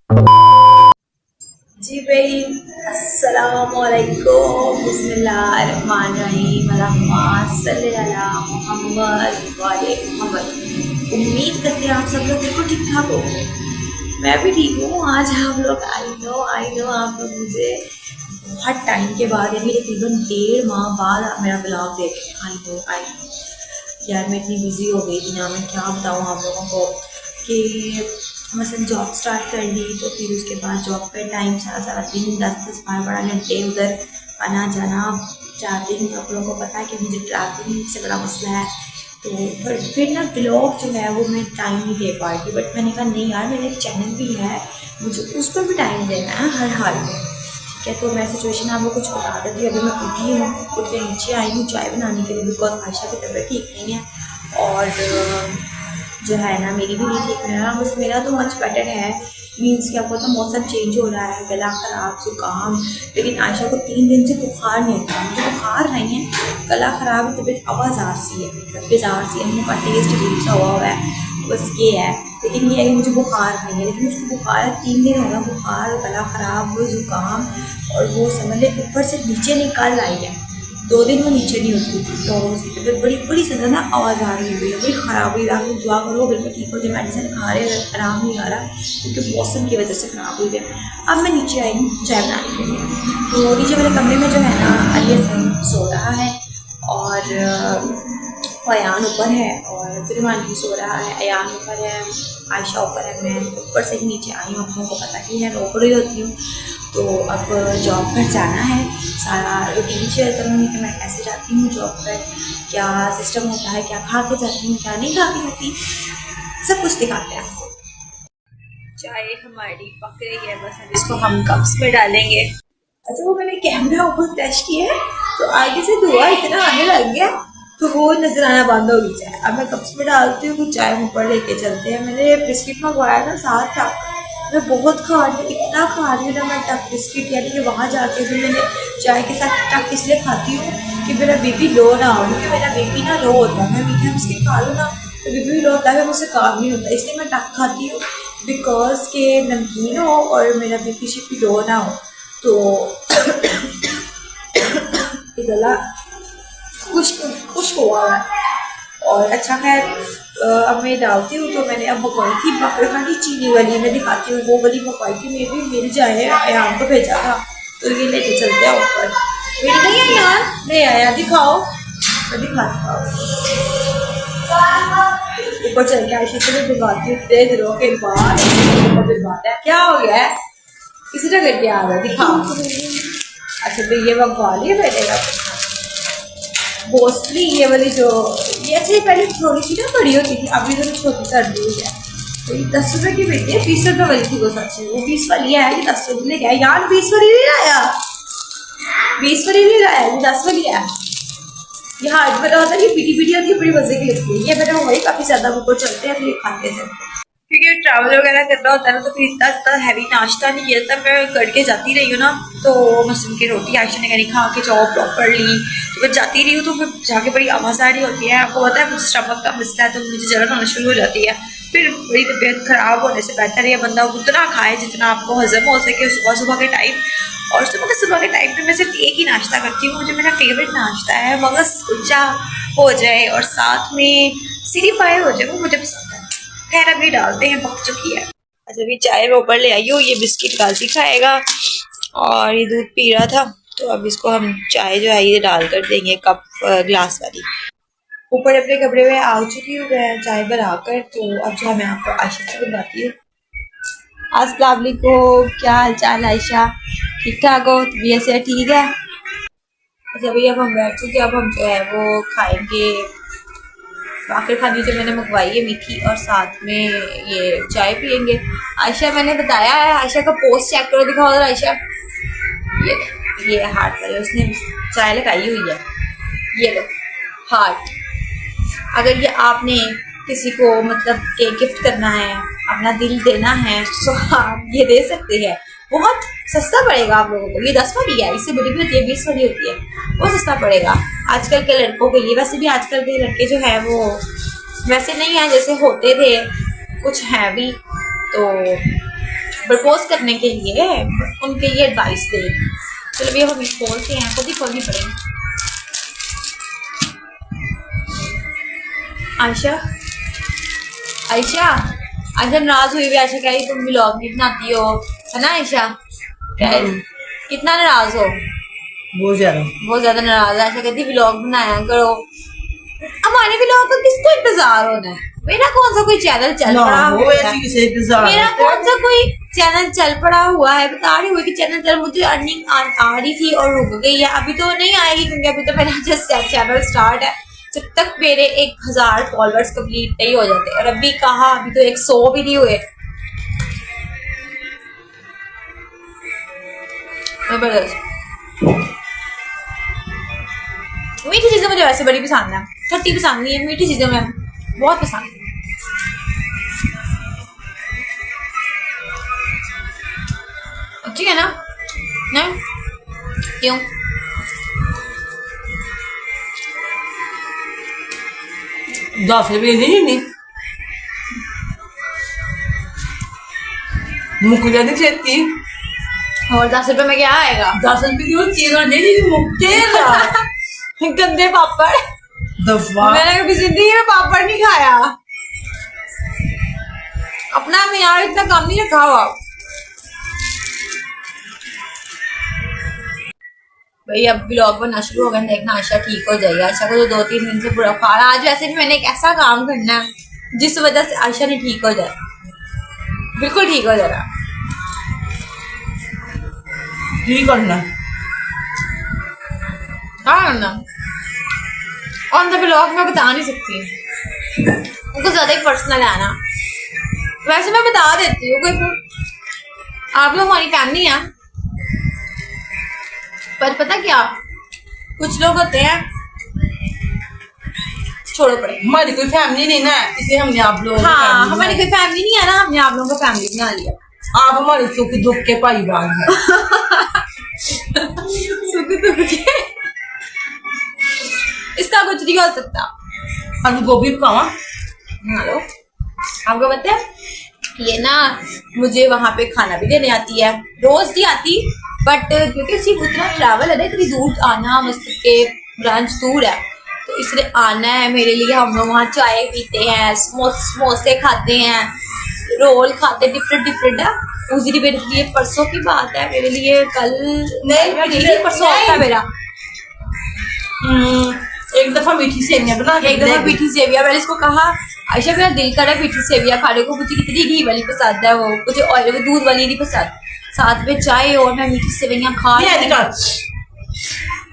जी भाई, अस्सलामुअलैकुम, बिस्मिल्लाहिर्रहमानिर्रहीम, अल्लाहुम्मा सल्ली अला मुहम्मद व आले मुहम्मद। उम्मीद करते हैं आप सब लोग बिल्कुल ठीक ठाक हो। मैं भी ठीक हूँ। आज हम लोग आई नो आप लोग मुझे बहुत टाइम के बाद यानी तकरीबन 1.5 माह बाद आप मेरा ब्लॉग देखें। आई नो यार, मैं इतनी बिज़ी हो गई थी ना, मैं क्या बताऊँ आप लोगों को कि मसलन जॉब स्टार्ट कर ली तो फिर उसके बाद जॉब पे टाइम सारा सारा दिन 10-12 उधर आना जाना, ट्रैवलिंग आप लोगों को पता है कि मुझे ट्रैवलिंग से बड़ा मसला है। तो फिर ना ब्लॉग जो है वो मैं टाइम नहीं दे पा रही थी, बट मैंने कहा नहीं यार, मेरा एक चैनल भी है, मुझे उस पर भी टाइम देना है हर हाल में। ठीक है, तो मैं सिचुएशन आपको कुछ बता देती हूँ। अभी मैं उठी हूँ, उठ के नीचे आई हूँ चाय बनाने के लिए, बिकॉज आयशा की तबीयत ठीक नहीं है और जो है ना मेरी भी नहीं ठीक है ना। बस मेरा तो मच बेटर है, मीन्स क्या पता मौसम चेंज हो रहा है, गला ख़राब जुकाम। लेकिन आयशा को 3 दिन से बुखार नहीं था, मुझे बुखार नहीं है, गला ख़राब है, तबीयत आवाज़ार सी है, मतलब बेजार सी है, मुँह का टेस्ट अजीब सा हुआ है, बस ये है। लेकिन ये है कि मुझे बुखार नहीं है, लेकिन उसको बुखार है, 3 दिन हो गया बुखार, गला ख़राब, वो जुकाम, और वो समझ ले ऊपर से नीचे निकल आई है। 2 दिन वो नीचे नहीं होती, तो उसकी तबीयत बड़ी बड़ी ज़्यादा ना आवाज़ आ रही हुई है, बड़ी ख़राब हुई। आप लोग दुआ करो बिल्कुल ठीक हो जाए। मेडिसिन खा रहे हैं, आराम नहीं आ रहा क्योंकि मौसम की वजह से ख़राब हुई है। अब मैं नीचे आई हूँ चाय बनाने के लिए, तो नीचे वाले कमरे में जो है ना अली हसन सो रहा है और अयान ऊपर है और तिरमान भी सो रहा है, अयान ऊपर है, आयशा ऊपर है, मैं ऊपर से ही नीचे आई हूँ। आप लोगों को पता ही है मैं ऊपर ही होती हूँ। तो अब जॉब पर जाना है, सारा रूटीन शेयर करूँगी कि मैं कैसे जाती हूँ जॉब पर, क्या सिस्टम होता है, क्या खा के जाती हूँ, क्या नहीं खा के जाती, सब कुछ दिखाते हैं आपको। चाय हमारी पक रही है, बस अब इसको हम कप्स में डालेंगे। अच्छा, वो मैंने कैमरा ऊपर टच किया है तो आगे से धुआं इतना आने लग गया तो वो नजर आना बंद हो गई चाय। अब मैं कप्स में डालती हूँ तो चाय ऊपर लेके चलते हैं। मैंने बिस्किट मंगवाया ना 7 टक, मैं बहुत खा रही हूँ, इतना खा रही हूँ ना मैं टक बिस्किट, यानी कि वहाँ जाके भी मैंने चाय के साथ टक इसलिए खाती हूँ कि मेरा बीपी लो ना हो, क्योंकि मेरा बीपी ना लो होता है, मैं मीठा बिस्किट खा लूँ ना तो बीपी लो होता है, मुझसे काम नहीं होता, इसलिए मैं टक खाती हूँ बिकॉज के नमकीन हो और मेरा बीपी शिपी लो ना हो। तो गला खुश्क खुश्क हुआ है और अच्छा खैर अब मैं डालती हूँ। तो मैंने अब मंगवाई थी बकरखानी चीनी वाली, मैं दिखाती हूँ, वो वाली मंगवाई थी, मे भी मिल जाए, अयान को भेजा था तो ये लेके चलते हैं ऊपर। मिल गई है यार, नहीं आया, दिखाओ, मैं दिखाता हूँ। ऊपर चल के आयशा से भी दिलवाती हूँ, तेज दिनों के बाद दिलवाता है। क्या हो गया है, किसी ने करके आ रहा है, दिखाओ। अच्छा तो ये मंगवा लिए मैंने मोस्टली ये वाली जो ये अच्छी पहले थोड़ी सी ना बड़ी होती थी, अभी तो छोटी कर दी हुई है। तो ये 10 रुपए की बेटी है, 20 रुपए वाली थी वो, सच वो 20 वाली है कि 10 वाली लेके आया यार, 20 वाली नहीं लाया, 20 वाली नहीं लाया, ये 10 वाली है। ये हार्ड बना होता है, ये पीटी पीटी होती है, बड़ी मजे की लगती है। ये मैंने वही काफी ज्यादा ऊपर चलते हैं फिर खाते हैं, क्योंकि ट्रैवल वगैरह करना होता है ना तो फिर इतना इतना हैवी नाश्ता नहीं किया था। मैं करके जाती रही हूँ ना, तो मसलन की रोटी आयशा ने कहीं खा के जाओ प्रॉपर ली, तो मैं जाती रही हूँ तो फिर जाके बड़ी आवाज़ आ रही होती है। आपको पता है मुझे स्टमक का मसला है तो मुझे जलन होना शुरू हो जाती है। फिर मेरी तबीयत ख़राब होने से बेहतर है बंदा उतना खाए जितना आपको हजम हो सके सुबह सुबह के टाइम। और सुबह के टाइम पे मैं सिर्फ एक ही नाश्ता करती हूँ, मुझे मेरा फेवरेट नाश्ता है मगज कुलचा हो जाए और साथ में सीरी पाए हो जाए, वो मुझे पसंद है। खैर अभी डालते हैं, पक चुकी है। अच्छा अभी चाय में ऊपर ले आई हूँ, ये बिस्किट गाजी खाएगा और ये दूध पी रहा था, तो अब इसको हम चाय जो है ये डाल कर देंगे कप ग्लास वाली। ऊपर अपने कमरे में आ चुकी हूँ मैं चाय बनाकर, तो अब जो है मैं आपको आयशा से बुलाती हूँ। अस्सलाम वालेकुम, क्या हाल चाल आयशा, ठीक ठाक हो, तबीयत से ठीक है? अच्छा भैया अब हम बैठ चुके, अब हम जो है वो खाएंगे आखिर खानी जो मैंने मंगवाई है मीठी, और साथ में ये चाय पियेंगे। आयशा मैंने बताया है, आयशा का पोस्ट चेक करो, दिखाओ जरा आयशा, ये हार्ट वाले उसने चाय लगाई हुई है, ये लो हार्ट। अगर ये आपने किसी को मतलब के गिफ्ट करना है, अपना दिल देना है तो आप ये दे सकते हैं, बहुत सस्ता पड़ेगा आप लोगों को। ये 10 वाली है, इससे बड़ी भी होती है, 20 वाली होती है, वो सस्ता पड़ेगा आजकल के लड़कों के लिए। वैसे भी आजकल के लड़के जो है वो वैसे नहीं है जैसे होते थे, कुछ हैं भी, तो प्रपोज करने के लिए उनके ये एडवाइस दे। चलो भैया हम खोलते हैं, खुद ही खोलनी पड़ेगी। आयशा आयशा आयशा नाराज हुई हुई। आयशा कह रही तुम व्लॉग नहीं बनाती हो, है ना आयशा? कितना नाराज हो? बहुत ज्यादा नाराज है। आयशा कहती व्लॉग बनाया करो। हमारे व्लॉग का किसको इंतजार होना है? मेरा कौन सा कोई चैनल चल पड़ा हुआ है? मेरा कौन सा कोई चैनल चल पड़ा हुआ है? बता रही हुई कि चैनल चल, मुझे अर्निंग आ रही थी और रुक गई है। अभी तो नहीं आएगी क्योंकि अभी तो मेरा जस्ट चैनल स्टार्ट है। जब तक मेरे 1000 फॉलोअर्स कंप्लीट नहीं हो जाते, और अभी कहा, अभी तो 100 भी नहीं हुए। जबरदस्त। मीठी चीजें मुझे वैसे बड़ी पसंद है, खट्टी पसंद नहीं है, मीठी चीजें मैं बहुत पसंद है। ठीक है ना? नहीं क्यों? भी नहीं मुक जाती छेती। और 10 रुपए में क्या आएगा? 10 रुपए की वो चीज और नहीं मुक्के गंदे पापड़। मैंने कभी जिंदगी में पापड़ नहीं खाया। अपना यार इतना कम नहीं रखा हुआ। भाई अब व्लॉग बनना शुरू हो गया, देखना आयशा ठीक हो जाएगी। आयशा को तो 2-3 दिन से बुरा बुखार। आज वैसे भी मैंने एक ऐसा काम करना है जिस वजह से आयशा ने ठीक हो जाए, बिल्कुल ठीक हो जाएगा। ठीक करना ऑन द व्लॉग मैं बता नहीं सकती, उनको ज्यादा ही पर्सनल है ना। वैसे मैं बता देती हूँ, कोई आप लोग हमारी फैमिली है। पर पता क्या, कुछ लोग होते हैं, छोड़ो पड़े। हमारी कोई फैमिली नहीं ना, इसलिए हमने आप लोग, हाँ हमारी कोई फैमिली नहीं है ना, हमने आप लोगों को फैमिली बना लिया। आप हमारे सुख दुख के परिवार हैं। सुख दुख के इसका कुछ नहीं हो सकता। हम गोभी खावा। हेलो, आपको पता है ये ना, मुझे वहां पे खाना भी देने आती है, रोज नहीं आती, बट क्योंकि सिर्फ उतना ट्रैवल है ना, इतनी दूर आना, मस्जिद के ब्रांच दूर है, तो इसलिए आना है मेरे लिए। हम लोग वहाँ चाय पीते हैं, समोसे खाते हैं, रोल खाते, डिफरेंट है। उस दिन मेरे लिए परसों की बात है, मेरे लिए कल नहीं परसों होता है मेरा। एक दफा मीठी सेवियां बना के, एक दफा मीठी सेवियां, मैंने इसको कहा आयशा मेरा दिल कर रहा है मीठी सेवियां खाने को, मुझे कितनी घी वाली पसंद है, वो मुझे ऑयल में दूध वाली नहीं पसंद, साथ में चाय और मैं मीठी सेवियां खा रही हूँ।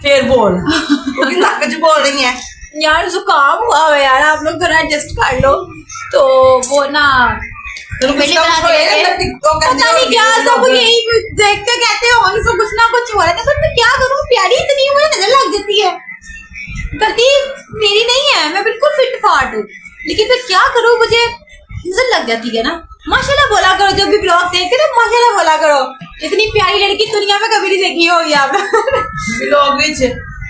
फिर बोल कुछ बोल रही है यार, जुकाम हुआ है यार, आप लोग थोड़ा एडजस्ट कर लो। तो वो ना पता नहीं क्या सब यही देखते कहते हो, सब कुछ ना कुछ हो रहा था, पर मैं क्या करूँ, प्यारी इतनी मुझे नजर लग जाती है। गलती मेरी नहीं है, मैं बिल्कुल फिट फाट हूँ, लेकिन मैं क्या करूँ, मुझे नजर लग जाती है ना। माशाल्लाह बोला करो, जब भी ब्लॉग देखते ना माशाल्लाह बोला करो। इतनी प्यारी लड़की दुनिया में कभी नहीं देखी होगी आप। ब्लॉग विच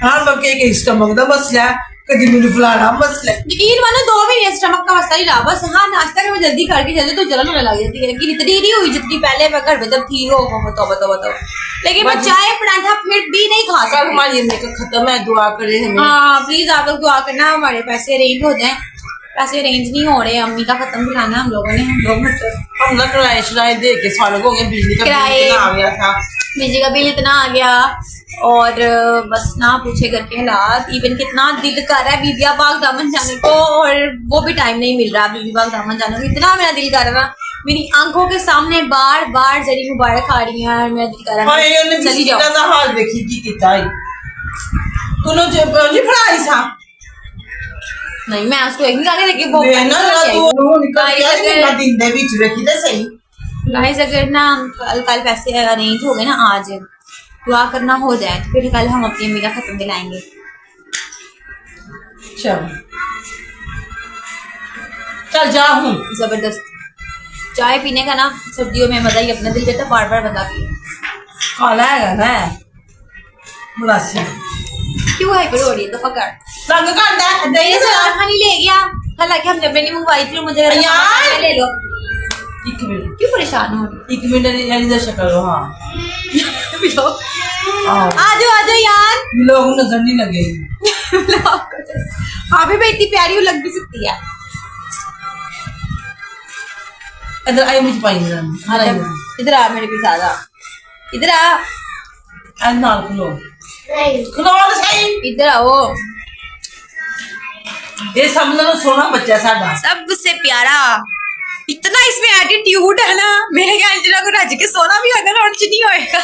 हां बके के स्टमक दा मसला कभी मैंने फलाना मसला, यकीन मानो 2 महीने स्टमक का मसला ही रहा बस। हाँ नाश्ता के मैं जल्दी करके चले तो जलन होने लग जाती है, लेकिन इतनी नहीं हुई जितनी पहले मैं घर में जब थी हो। बताओ लेकिन मैं चाय पराठा फिर भी नहीं खा सकती। हमारी अम्मी का खत्म है, दुआ करे हमें। हाँ प्लीज आप लोग दुआ करना, हमारे पैसे अरेंज हो जाए। पैसे अरेंज नहीं हो रहे, अम्मी का खत्म कराना हम लोगों ने। हम ना किराए दे के सालों हो गए, बिजली का बिल आ गया था, बिजली का बिल इतना आ गया, और बस ना पूछे घर के हालात। इवन कितना दिल कर रहा है बीबिया बाग दामन जाने को, और वो भी टाइम नहीं मिल रहा बीबी बाग दामन जाने को। इतना मेरा दिल कर रहा है, मेरी आंखों के सामने बार बार जरी मुबारक आ रही है, मेरा दिल कर रहा है चली जाओ। हाल देखी की किताई तूने जो पढ़ाई सा नहीं, मैं उसको एक गाने लेके वो गाइस, अगर ना कल पैसे अरेंज हो गए ना, आज दुआ करना हो जाए तो फिर कल हम अपनी अम्मी का खत्म दिलाएंगे। चल जा हूँ। जबरदस्त चाय पीने का ना सर्दियों में मजा ही अपना, दिल करता बार बार बंदा पिए। काला है ना मुलासी क्यों हाइपर हो रही है? तो पकड़ रंग कांदा नहीं, सलाद खानी ले गया, हालांकि हमने अपनी मंगवाई थी, मुझे यार ले लो एक मिनट क्यों परेशान हो रही 1 मिनट एलिजा शक्ल हो हाँ हो? आओ आ जाओ यार। लोग नजर नहीं लगेगी अभी मैं इतनी प्यारी हूँ, लग भी सकती है। इधर आई मुझे पाई नहीं इधर आ मेरे पीछे आ, इधर आ, नाल खुलो खुलो तो सही इधर आओ। ये समझ लो सोना बच्चा साडा सबसे प्यारा, इतना इसमें एटीट्यूड है ना। मेरे क्या अंजना को रज के सोना भी अगर और नहीं होएगा।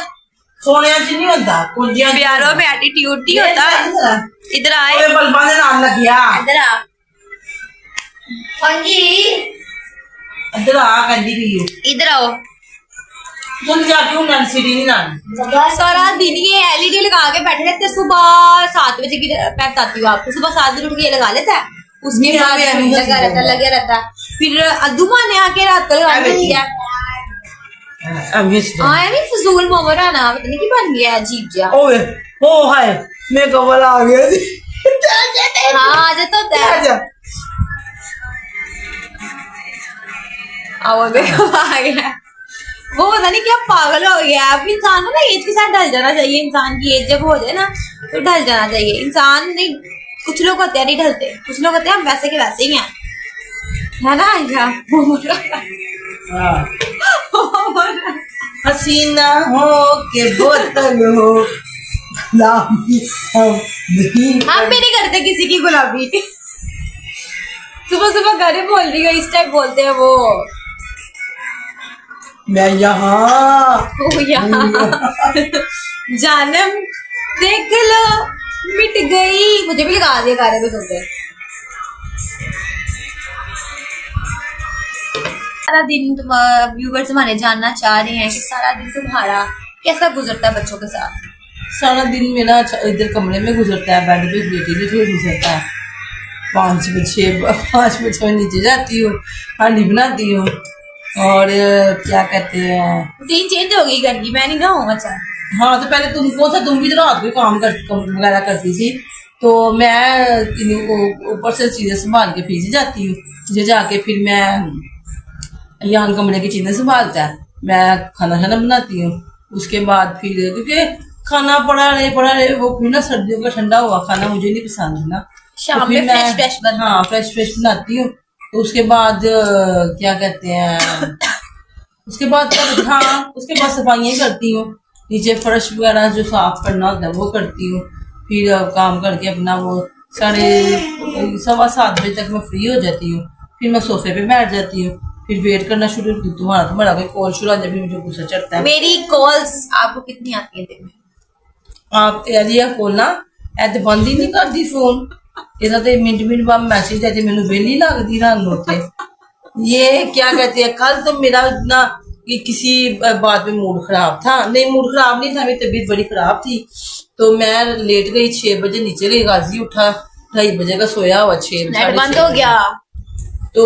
सोने च नहीं होता कुंजिया प्यारों में एटीट्यूड नहीं होता। इधर आए, ओए बल्बा दे नाल लग गया इधर आ। हाँ जी, इधर आ कंदी भी इधर आओ। तुम जाके हूं नन सिटी नहीं नान सारा दिन ये एलईडी लगा के बैठे रहते। सुबह 7 बजे की मैं बताती हूँ आपको, सुबह 7 बजे उठ के ये लगा लेता है, उसके नहीं, बाद अभी अभी लगा रहता है। फिर अद्दू माँ ने आके रात को लगा दिया। अब ये से हाँ यानी फजूल मोमरा ना, पता नहीं की बन गया अजीब जा। ओए ओ हाय मैं कमल आ गया हाँ आ जाता होता है। आजा आओ देखो आ गया। वो पता नहीं क्या पागल हो गया है। अब इंसान को ना एज के साथ ढल जाना चाहिए। इंसान की एज जब हो जाए ना तो ढल जाना चाहिए। इंसान नहीं, कुछ लोग होते हैं नहीं ढलते, कुछ लोग होते हैं हम वैसे के वैसे ही हैं, है ना। हां हसीना हो के बोतल हो गुलाबी हम भी नहीं करते किसी की गुलाबी। सुबह सुबह घरे बोल रही हो, इस टाइप बोलते हैं वो। मैं यहाँ जानम देख लो मिट गई। मुझे भी लगा दिया गाने में तुमने। सारा दिन तुम व्यूवर्स हमारे जानना चाह रहे हैं कि सारा दिन तुम्हारा कैसा गुजरता है बच्चों के साथ। सारा दिन मेरा इधर कमरे में गुजरता है, बेड पे लेटी लेटी गुजरता है। 5 बजे मैं नीचे जाती हूँ, हांडी बनाती हूँ और क्या कहते हैं रूटीन चेंज हो गई घर की। मैं नहीं ना हूँ। अच्छा हाँ तो पहले तुम भी तो रात को काम वगैरह करती थी, तो मैं ऊपर से चीजें संभाल के पीछे जाती हूँ। पीछे जाके फिर मैं यहाँ कमरे की चीजें संभालता है, मैं खाना बनाती हूँ। उसके बाद फिर क्योंकि खाना पड़ा रहे वो फिर ना सर्दियों का ठंडा हुआ खाना मुझे नहीं पसंद है ना, शाम तो फिर में फ्रेश हाँ फ्रेश बनाती हूँ। तो उसके बाद क्या कहते हैं उसके बाद सफाइयाँ करती हूँ। नीचे फर्श वगैरह जो साफ करना होता है वो करती हूँ। फिर काम करके अपना वो 7:15 बजे तक मैं फ्री हो जाती हूँ। फिर मैं सोफे पे बैठ जाती हूँ, फिर वेट करना शुरू कर देती हूँ। तुम्हारा कोई कॉल शुरू आ जाए, फिर मुझे गुस्सा चढ़ता है। मेरी कॉल्स आपको कितनी आती है दिन में? आप यार कॉल ना ऐसे बंद ही नहीं करती फोन। ਇਹਦਾ ਤੇ ਮਿੰਟ ਬਾਅਦ ਮੈਸੇਜ ਦੇ ਤੇ ਮੈਨੂੰ ਵੇਲੀ ਲੱਗਦੀ ਰਾਤ ਨੂੰ ਤੇ ये क्या कहते हैं कल तो मेरा ना कि किसी बात में मूड खराब था। नहीं मूड खराब नहीं था, मेरी तबीयत बड़ी खराब थी तो मैं लेट गई। 6 बजे नीचे गई, गाजी उठा 2:30 बजे का सोया हुआ। 6 नेट बंद हो गया तो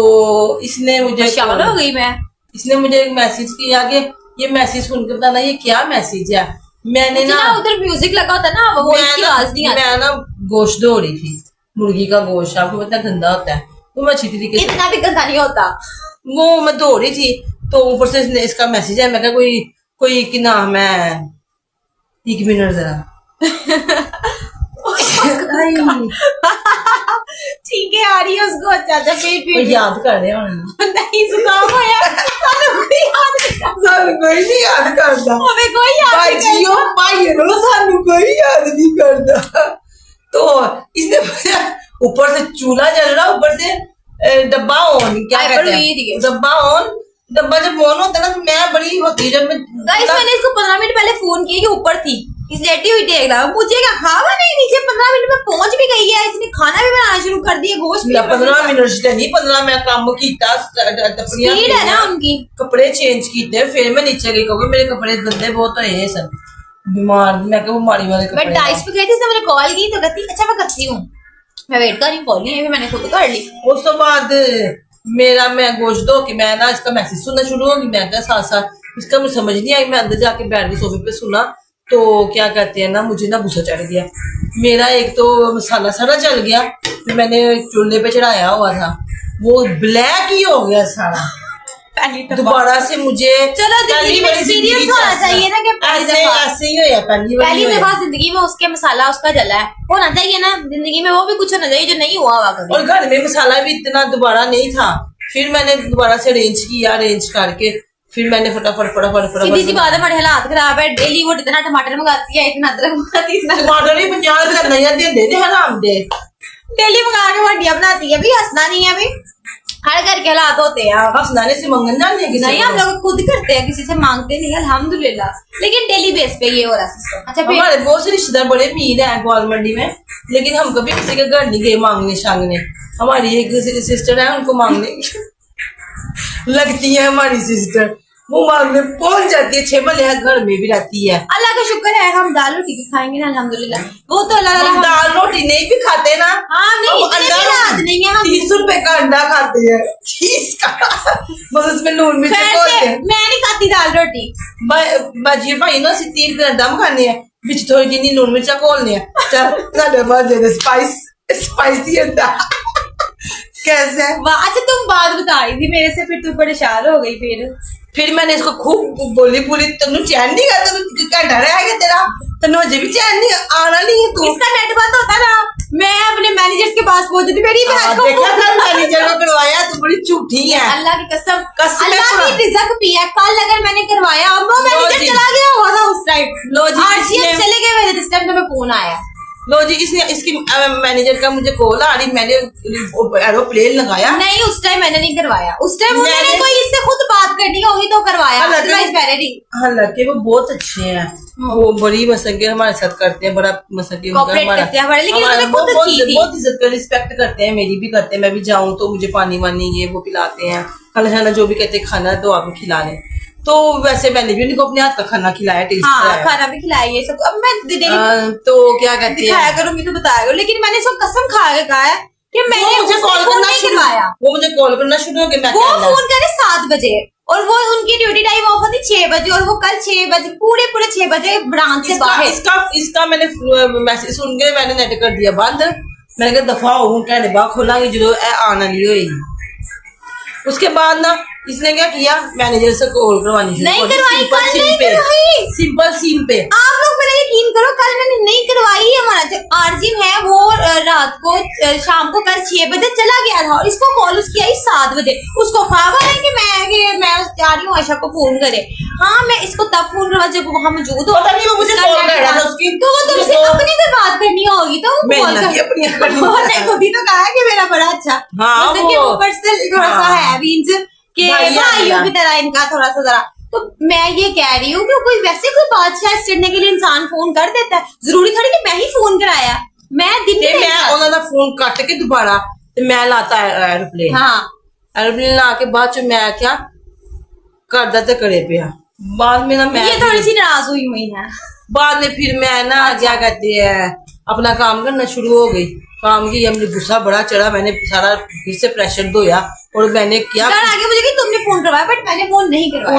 इसने मुझे हो गई मैं। इसने मुझे एक मैसेज किया कि ये मैसेज सुनकर बताना ये क्या मैसेज है। मैंने ना उधर म्यूजिक लगा होता ना वो इसकी आवाज नहीं आती। मैं ना गोश्त धो रही थी, मुर्गी का गोश्त आपको पता गंदा होता है, तो मैं अच्छी तरीके से इतना भी गंदा नहीं होता। वो मैं धो रही थी तो ऊपर से इसका मैसेज है। मैं क्या कोई कि नाम है 1 मिनट जरा ठीक है आ रही है उसको। अच्छा फिर याद कर रहे हो नहीं जुकाम होया सानू कोई नहीं याद करता। हमें कोई याद नहीं भाईयो भाईयो सानू कोई याद नहीं करता। तो इसने ऊपर से चूल्हा जल रहा, ऊपर से डब्बा ऑन, क्या कहते हैं डब्बा जब ऑन होता है ना तो मैं बड़ी होती जब मैं मैंने इसको 15 मिनट पहले फोन किया कि ऊपर थी, इस लेटी हुई देख रहा मुझे क्या खावा नहीं। नीचे 15 मिनट में पहुंच भी गई है, इसने खाना भी बनाना शुरू कर दिया। गोश्त 15 मिनट से नहीं 15 मैं काम कीता स्पीड है ना उनकी। कपड़े चेंज किए फिर मैं नीचे गई क्योंकि मेरे कपड़े गंदे बहुत हुए सब बीमार। मैं क्या बीमारी वाले कपड़े। मैं डाइस पे गई थी, उसने मुझे कॉल की तो कहती अच्छा मैं करती हूँ, मैं वेट कर रही हूँ कॉल नहीं है, मैंने खुद कर ली। उस तो बाद मैं गोश्त धो के मैं ना इसका मैसेज सुनना शुरू होगी। मैं क्या साथ साथ इसका मुझे समझ नहीं आई। मैं अंदर जाके बैठ के सोफे पे सुना तो क्या कहते हैं ना मुझे ना गुस्सा चढ़ गया। मेरा एक तो मसाला सारा जल गया, फिर मैंने चूल्हे पे चढ़ाया हुआ था वो ब्लैक ही हो गया सारा। पहली दफा। दोबारा से मुझे चलो जिंदगी में एक्सपीरियंस होना चाहिए ना कि ऐसे ही होया पहली दफा जिंदगी में उसके मसाला उसका जला है, होना चाहिए ना जिंदगी में, वो भी कुछ होना चाहिए जो नहीं हुआ हुआ कभी। और घर में मसाला भी इतना दोबारा नहीं था, फिर मैंने दोबारा से अरेंज किया, अरेंज करके फिर मैंने फटाफट सीधी सी बात है, हमारे हालात खराब है, डेली वो इतना टमाटर मंगाती है, इतना अदरक मंगाती है, इतना टमाटर ही 50 रुपए नहीं देते हराम दे, डेली मंगा के वड्डियां बनाती है। भी हंसना नहीं है, भी हर घर के हालात होते हैं। हंसनाने से मंगन जाने हैं नहीं, हम लोग खुद करते हैं, किसी से मांगते नहीं अल्हम्दुलिल्लाह, लेकिन डेली बेस पे ये हो रहा सिस्टम। अच्छा, हमारे बहुत से रिश्तेदार बड़े अमीर हैं ग्वाल मंडी में, लेकिन हम कभी किसी के घर नहीं गए मांगने शांगने। हमारी एक सिस्टर है, उनको मांगने लगती है, हमारी सिस्टर वो मांगने पहुंच जाती है, 6 महल्ले घर में भी रहती है। अल्लाह का शुक्र है, हम दाल रोटी भी खाएंगे ना अल्हम्दुलिल्लाह। वो तो अल्लाह हम दाल रोटी नहीं भी खाते ना, हाँ नहीं, इतने भी रात नहीं है। 30 रुपए का अंडा खाते हैं, 30 का, बस उसमें लून मिर्च खोलते हैं। मैं नहीं खाती दाल रोटी। बाजी भाई ना 30 रुपए अंडा खाने हैं, बिच थोड़ी जिनी लून मिर्चा खोलने हैं, चल स्पाइसी अंडा कैसे। अच्छा, तुम बात बता रही थी मेरे से, फिर तू परेशान हो गई। फिर मैंने इसको खूब बोली तेन चैन नहीं करता, घंटा रह गया तेरा, तेन अजे भी चैन नहीं आना नहीं है, तू इसका नेट बंद होता ना, मैं अपने मैनेजर के पास पहुंच जाती, मेरी देखा था मैनेजर को करवाया, तू बड़ी झूठी है, अल्लाह की कसम, अल्लाह की रिज़्क भी है। कल अगर मैंने करवाया और वो मैनेजर चला गया हुआ था उस टाइम, लो जी आरसीएम चले गए मेरे, जिस टाइम तुम्हें फोन आया। लो जी, इसकी मैनेजर का मुझे कॉल आ रही, मैंने एरोप्लेन लगाया। नहीं, उस टाइम मैंने नहीं करवाया, उस टाइम उन्होंने कोई इससे खुद बात करनी होगी तो करवाया। हालांकि वो बहुत अच्छे हैं, वो बड़ी मसके हमारे साथ करते हैं, बड़ा मसके बहुत इज्जत कर रिस्पेक्ट करते हैं, मेरी भी करते हैं। मैं भी जाऊँ तो मुझे पानी वानी ये वो पिलाते हैं, खाना शाना जो भी कहते हैं खाना तो आप खिला लें। तो वैसे मैंने भी उनको अपने हाथ का खाना खिलाया, टेस्ट कराया, खाना भी खिलाया, ये सब। अब मैं तो क्या कहते हैं, दिखाया करूंगी तो बताया करूँ, लेकिन मैंने इसको कसम खा के कहा है कि मैंने मुझे कॉल करना शुरू किया, वो मुझे कॉल करना शुरू हो गया, वो फोन करे 7 बजे और वो उनकी ड्यूटी टाइम ऑफ होती 6 बजे, और वो कल 6 बजे पूरे 6 बजे ब्रांच से बाहर। इसका मैंने मैसेज सुन के मैंने नेट कर दिया बंद, मैंने कहा दफा हूँ कहने बाग खोलांगी जो आने वाली होगी। उसके बाद ना इसने क्या किया, मैनेजर से कॉल करवानी नहीं करवाई, सिंपल सिम पे। आप लोग मेरा यकीन करो, कल मैंने नहीं करवाई। हमारा जो आरजिम है वो रात को शाम को कल 6 बजे चला गया था, और इसको कॉल उसकी आई 7 बजे। उसको ख्वाब है कि मैं जा रही हूँ, आयशा को फोन करे। हाँ, मैं इसको तब फोन करवा जब वहाँ मौजूद हो, वो मुझे कॉल कर रहा था उसकी, तो वो तुमसे अपनी से बात करनी होगी, तो खुद ही तो कहा कि मेरा बड़ा अच्छा, ऊपर से थोड़ा सा है मीन्स के भाइयों की तरह इनका थोड़ा सा जरा। तो मैं ये कह रही हूँ कि कोई वैसे कोई बादशाह करने के लिए इंसान फोन कर देता है, जरूरी थोड़ी कि मैं ही फोन कराया। मैं दिन मैं उन्होंने फोन काट के दोबारा मैं लाता एरोप्लेन। हाँ, एरोप्लेन ला के बाद च मैं क्या करदा ते करे पिया, बाद में ना मैं ये थोड़ी सी नाराज हुई है। बाद में फिर मैं ना क्या कहते हैं अपना काम करना शुरू हो गई। काम की मुझे गुस्सा बड़ा चढ़ा, मैंने सारा फिर से प्रेशर धोया और मैंने क्या आगे मुझे कि तुमने फोन करवाया, बट मैंने फोन नहीं करवाया।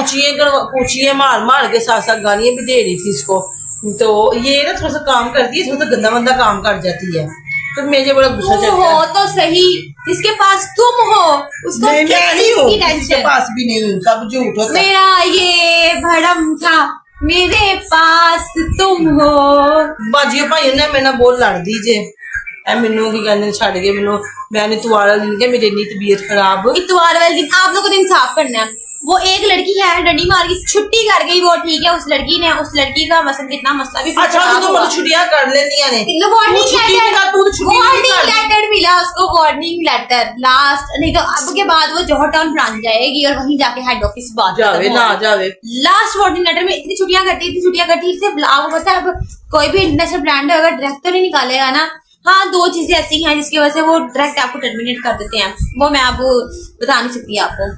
पूछिए मार मार के साथ साथ गालियां भी दे रही थी इसको। तो ये ना थोड़ा सा काम करती है, थोड़ा सा गंदा मंदा काम कर जाती है, तो मुझे बड़ा गुस्सा चढ़ता है। हो तो सही, जिसके पास तुम हो उसको नहीं हूँ, किसके पास भी नहीं हूँ, सब झूठ होता है। मेरा ये भरम था, मेरे पास तुम हो। बाजियो भाई ने मेरे बोल लड़ दीजे मैनू की कहने छड़ गए मैनू, मैंने इतवार वाले दिन क्या मेरी इतनी तबीयत खराब। इतवार वाले दिन आप लोगों को इंसाफ करना है। वो एक लड़की है डंडी मार के छुट्टी कर गई, वो ठीक है, उस लड़की ने उस लड़की का मसला कितना मसला भी अच्छा तो छुट्टियां कर लेती है, वार्निंग लेटर मिला उसको, वार्निंग लेटर लास्ट, नहीं तो अब के बाद वो जौहर टाउन ब्रांच जाएगी और वहीं जाके हेड ऑफिस बात जावे ना जावे। लास्ट वार्निंग लेटर में इतनी छुट्टियां करती थी। आपको पता है अब कोई भी इंटरनेशनल ब्रांड अगर डायरेक्ट तो नहीं निकालेगा ना। हाँ, 2 चीजें ऐसी हैं जिसकी वजह से वो डायरेक्ट आपको टर्मिनेट कर देते हैं, वो मैं आपको बता नहीं सकती आपको।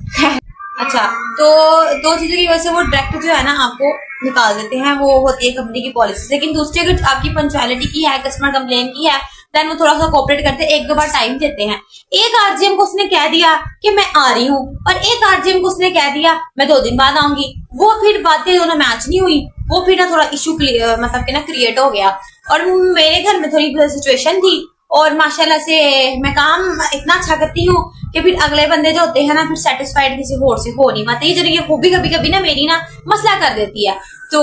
अच्छा, तो 2 चीजों की वजह से वो डायरेक्ट जो है ना आपको निकाल देते हैं, वो होती है कंपनी की पॉलिसी। लेकिन दूसरी अगर आपकी पंक्चुअलिटी की है, कस्टमर कंप्लेन की है, देन वो थोड़ा सा कोऑपरेट करते हैं, 1-2 बार टाइम देते हैं। एक आरजीएम को उसने कह दिया कि मैं आ रही हूँ, और एक आरजीएम को उसने कह दिया मैं 2 दिन बाद आऊंगी, वो फिर बातें दोनों मैच नहीं हुई, वो फिर ना थोड़ा इशू मतलब कि ना क्रिएट हो गया। और मेरे घर में थोड़ी सिचुएशन थी, और माशाल्लाह से मैं काम इतना अच्छा करती हूँ कि फिर अगले बंदे जो होते हैं ना फिर सेटिस्फाइड किसी और से हो नहीं पाते। ये जो ये खूबी कभी कभी ना मेरी ना मसला कर देती है। तो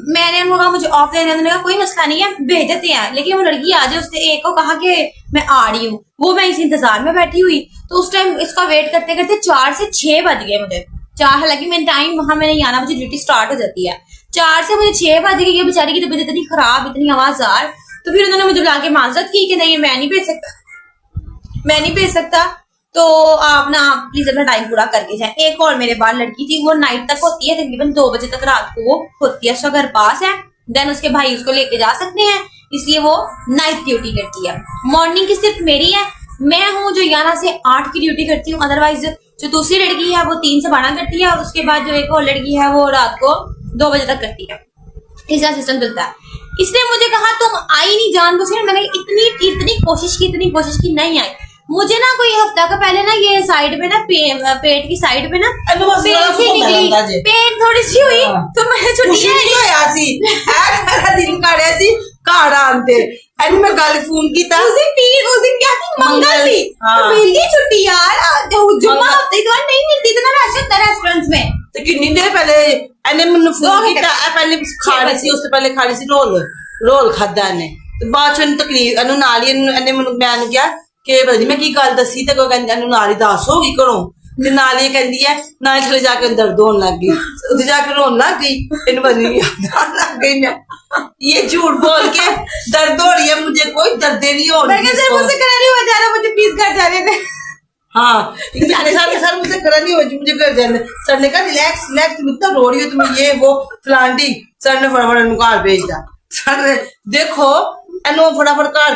मैंने उनको कहा मुझे ऑफ देने, उन्होंने कहा कोई मसला नहीं है भेज देते हैं, लेकिन वो लड़की आ जाए, उसने एक को कहा कि मैं आ रही हूँ, वो मैं इस इंतजार में बैठी हुई। तो उस टाइम इसका वेट करते करते 4 से 6 बज गए मुझे। 4, हालांकि मेरा टाइम वहां मैंने आना, मुझे ड्यूटी स्टार्ट हो जाती है 4 से मुझे 6 बज गई। ये बेचारी की तबीयत इतनी खराब, इतनी आवाजार। तो फिर उन्होंने मुझे बुला के माजरत की कि नहीं मैं नहीं भेज सकता, मैं नहीं भेज सकता, तो आप ना प्लीज अपना टाइम पूरा करके जाए। एक और मेरे बाद लड़की थी, वो नाइट तक होती है, तकरीबन 2 बजे तक रात को वो होती है, उसका घर पास है, देन उसके भाई उसको लेके जा सकते हैं, इसलिए वो नाइट ड्यूटी करती है। मॉर्निंग की सिर्फ मेरी है, मैं हूँ जो 11 से 8 की ड्यूटी करती हूँ। अदरवाइज जो दूसरी लड़की है वो 3 से 12 करती है, और उसके बाद जो एक और लड़की है वो रात को 2 बजे तक करती है। ऐसा सिस्टम चलता है। इसने मुझे कहा तुम आई नहीं जानबूझ के, मैंने इतनी कोशिश की नहीं आई। मुझे ना कोई हफ्ता का पहले ना ये साइड पे ना पेट की साइड पे ना पेन सी निकली, पेन थोड़ी सी हुई, तो मैं छुट्टी मेरा दिल काढ़िया सी घर आंदे एंड मैं गल फोन कीता उस दिन क्या थी, मंगल थी, तो मिल गई छुट्टी यार। जुम्मा हफ्ते की तो नहीं मिलती, इतना रश होता है रेस्टोरेंट्स में। तो कितनी देर पहले एने मैंने फोन कीता, पहले खा रही सी, उससे पहले खा रही सी रोल खादा ने, तो बाद च तकलीफ एनु नाल ही एने मैंने क्या कि पता नहीं मैं की गल दसी, तो कहंदी एनु नाल ही दस हो गई घरों, ते नाल ही कहंदी है नाल थले जाके दर्द होने लग गई, उधर जाके रोन लग गई, इन बनी लग गई मैं ये झूठ बोल के दर्द हो रही है, मुझे कोई दर्द नहीं हो रही है, मुझसे खड़ा नहीं हुआ जा रहा, मुझे प्लीज घर जाने दे। हाँ सर मुझसे खड़ा नहीं हो, मुझे घर जाने। सर ने कहा रिलैक्स रिलैक्स, तुम इतना रो रही हो, तुम्हें ये वो फलांटी। सर ने फटाफट घर भेज दिया। सर ने देखो एनो फटाफट घर।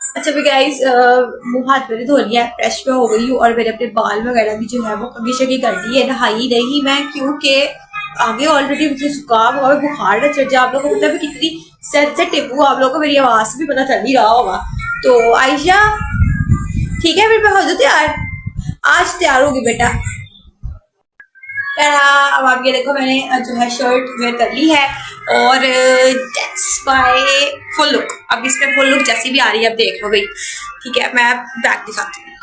अच्छा भी गाइस, मुंह हाथ मेरे धो लिया, फ्रेश में हो गई हूँ, और मेरे अपने बाल वगैरह भी जो है वो कभी शकी कर ली है, नहाई नहीं मैं, क्योंकि आगे ऑलरेडी मुझे जुकाम हुआ है, बुखार का चढ़ जा। आप लोगों को पता है कितनी सेंसिटिव हूँ, आप लोगों को मेरी आवाज से भी पता चल ही रहा होगा। तो आयशा ठीक है, फिर मैं हो जाती यार, आज तैयार होगी बेटा। अब आप ये देखो मैंने जो है शर्ट वेयर कर ली है, और दैट्स माय फुल लुक। अब इस पे फुल लुक जैसी भी आ रही है, अब देख लो भाई, ठीक है। मैं बैक दिखाती हूँ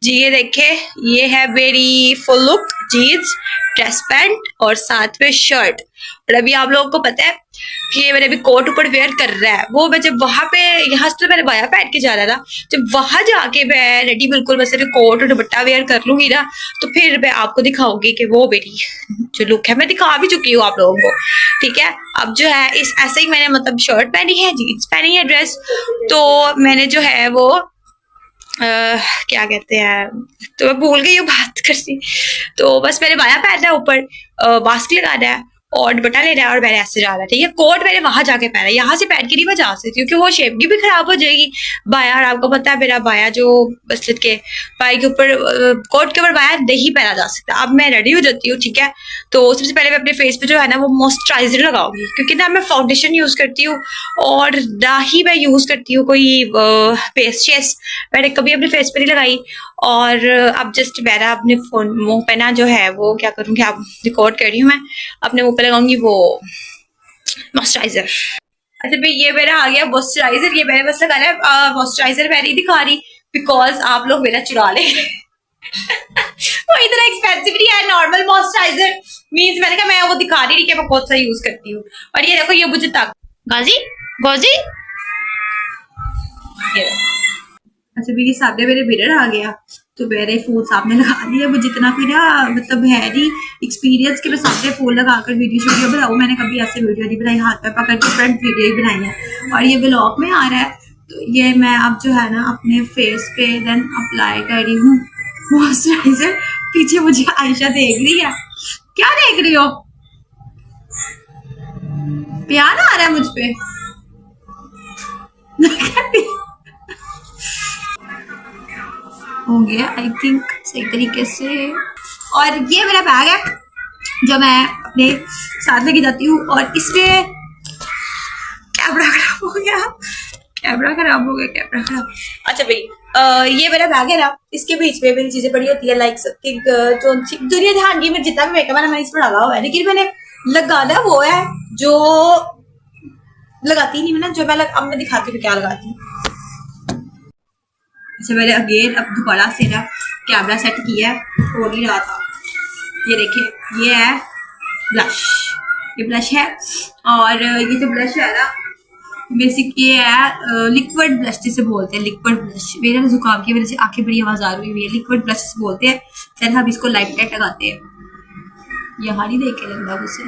जी, ये देखे, ये है मेरी full look, jeans, dress pant और साथ में शर्ट। और अभी आप लोगों को पता है कि ये मेरे अभी कोट ऊपर वेयर कर रहा है, वो मैं जब वहां पे, यहाँ से तो मैंने बाया पहन के जा रहा था, जब वहां जाके मैं रेडी बिल्कुल बस कोट और दुपट्टा वेयर कर लूंगी ना, तो फिर मैं आपको दिखाऊंगी कि वो मेरी जो लुक है, मैं दिखा भी चुकी हूँ आप लोगों को, ठीक है। अब जो है इस ऐसे ही मैंने मतलब शर्ट पहनी है, जीन्स पहनी है, ड्रेस, तो मैंने जो है वो क्या कहते हैं, तो मैं भूल गई हूँ बात करनी। तो बस मैंने बाया पहनना है, ऊपर मास्क लगाना है और दुपट्टा लेना है, और मैंने ऐसे जाना है, ठीक है। कोट मैंने वहां जाके पहना है, यहाँ से पहन के नहीं मैं जा सकती, क्योंकि वो शेप की भी खराब हो जाएगी बाया। और आपको पता है मेरा बाया जो बसलत के बाया के ऊपर, कोट के ऊपर बाया नहीं पहना जा सकता। अब मैं रेडी हो जाती हूँ, ठीक है। तो सबसे पहले मैं अपने फेस पे जो है ना वो मॉइस्चराइजर लगाऊंगी, क्योंकि ना मैं फाउंडेशन यूज करती हूँ, और ना ही मैं यूज करती हूँ कोई पेस्ट, मैंने कभी अपने फेस पे नहीं लगाई। और अब जस्ट मेरा अपने फोन मुंह पे ना जो है वो क्या करूंगी, आप रिकॉर्ड कर रही हूँ मैं, अपने मुंह पे लगाऊंगी वो मॉइस्चराइजर। अच्छा भाई, ये मेरा आ गया मॉइस्चराइजर, ये मैंने बस लगाना है। मॉइस्चराइजर मैं नहीं दिखा रही बिकॉज आप लोग मेरा चुरा ले वो इतना एक्सपेंसिव नहीं है, नॉर्मल मॉइस्चराइजर मींस मैंने कहा मैं वो दिखा रही कि मैं कौन सा यूज करती हूँ। और ये देखो, ये मुझे तक गाजी गाजी। अच्छा भी, ये सामने मेरे मिरर आ गया, तो मैंने फोन सामने लगा दिया। मुझे इतना कोई ना मतलब है नहीं एक्सपीरियंस कि मैं सामने फोन लगाकर वीडियो बनाऊँ, मैंने कभी ऐसे वीडियो नहीं बनाई, हाथ पे पकड़ के फ्रंट वीडियो ही बनाई है, और ये व्लॉग में आ रहा है। तो ये मैं अब जो है ना अपने फेस पे देन अप्लाई कर रही हूँ मॉइस्चराइजर। पीछे मुझे आयशा देख रही है, क्या देख रही हो, प्यार आ रहा है मुझ पे हो गया आई थिंक सही तरीके से। और ये मेरा बैग है जो मैं अपने साथ लेके जाती हूँ, और इसमें कैमरा खराब हो गया, कैमरा खराब। अच्छा भाई, ये मेरा बैग है ना, इसके बीच में मेरी चीजें पड़ी होती है, लाइक सबकी जो दुनिया ध्यान की, मेरे जितना भी मेकअप है ना मैंने इसमें डाला हुआ है, लेकिन मैंने लगाना वो है जो लगाती नहीं मैं ना, जो मैं अब मैं दिखाती हूँ क्या लगाती हूँ। इससे पहले अगेन अब दोबारा से ना कैमरा सेट किया है, हो नहीं रहा था। ये देखिए ये है ब्लश, ये ब्लश है। और ये जो ब्लश है ना बेसिक ये है लिक्विड ब्लश जिसे बोलते हैं, लिक्विड ब्लश। मेरा जुकाम की वजह से आंखें बड़ी आवाज़ हुई है, लिक्विड ब्लश जिसे बोलते हैं। फिर हम इसको लाइट लगाते हैं। यहाँ नहीं देख के लग रहा मुझसे,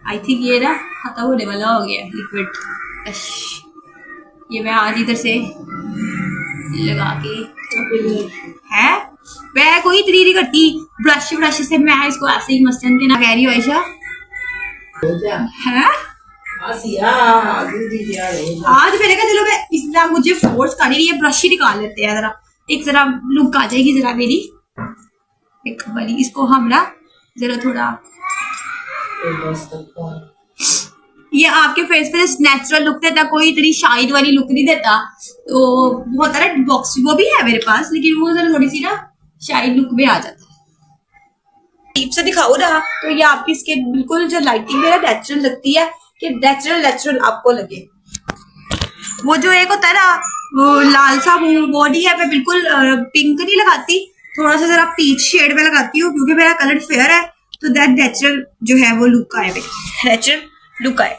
आई थिंक ये ना खत्म होने वाला हो गया लिक्विड ब्लश। ये मैं आज इधर से लगा के है, मैं कोई तरी नहीं करती ब्रश ब्रश से, मैं इसको ऐसे ही मस्तन के ना कह रही हूँ आयशा है। आज मैंने कहा चलो मैं इसलिए मुझे फोर्स कर रही है, ब्रश ही निकाल लेते हैं जरा, एक जरा लुक आ जाएगी जरा मेरी एक बारी। इसको हम ना जरा थोड़ा ये आपके फेस पे नेचुरल लुक देता, कोई इतनी शाइन वाली लुक नहीं देता। तो बहुत सारा बॉक्स वो भी है मेरे पास, लेकिन वो जरा थोड़ी सी ना शाइन लुक में आ जाता है। टीप से दिखाओ ना तो ये आपकी स्किन बिल्कुल जो लाइटिंग मेरा नेचुरल लगती है, कि नेचुरल आपको लगे। वो जो एक होता है ना वो लाल सा बॉडी है, मैं बिल्कुल पिंक नहीं लगाती, थोड़ा सा जरा पीच शेड में लगाती हूँ क्योंकि मेरा कलर फेयर है, तो दैट नेचुरल जो है वो लुक आए, नेचुरल लुक आए।